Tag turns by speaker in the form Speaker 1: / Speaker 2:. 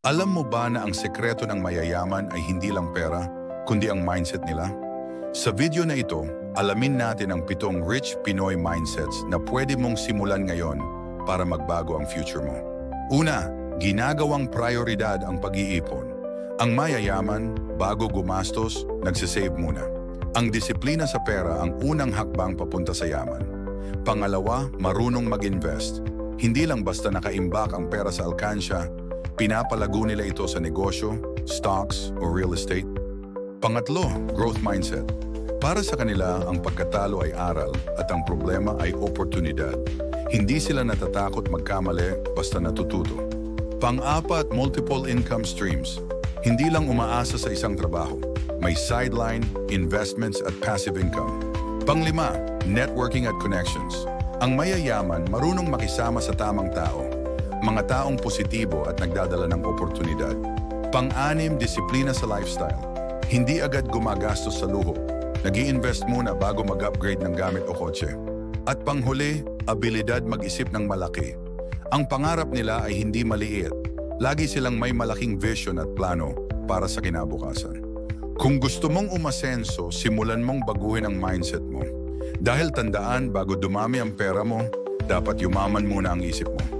Speaker 1: Alam mo ba na ang sekreto ng mayayaman ay hindi lang pera, kundi ang mindset nila? Sa video na ito, alamin natin ang 7 rich Pinoy mindsets na pwede mong simulan ngayon para magbago ang future mo. Una, ginagawang prioridad ang pag-iipon. Ang mayayaman, bago gumastos, nagsisave muna. Ang disiplina sa pera ang unang hakbang papunta sa yaman. Pangalawa, marunong mag-invest. Hindi lang basta nakaimbak ang pera sa alkansya, pinapalago nila ito sa negosyo, stocks, o real estate. Pangatlo, growth mindset. Para sa kanila, ang pagkatalo ay aral at ang problema ay oportunidad. Hindi sila natatakot magkamali basta natututo. Pang-apat, multiple income streams. Hindi lang umaasa sa isang trabaho. May sideline, investments at passive income. Panglima, networking at connections. Ang mayayaman marunong makisama sa tamang tao. Mga taong positibo at nagdadala ng oportunidad. Pang-anim, disiplina sa lifestyle. Hindi agad gumagastos sa luho. Nag-i-invest muna bago mag-upgrade ng gamit o kotse. At panghuli, abilidad mag-isip ng malaki. Ang pangarap nila ay hindi maliit. Lagi silang may malaking vision at plano para sa kinabukasan. Kung gusto mong umasenso, simulan mong baguhin ang mindset mo. Dahil tandaan, bago dumami ang pera mo, dapat yumaman muna ang isip mo.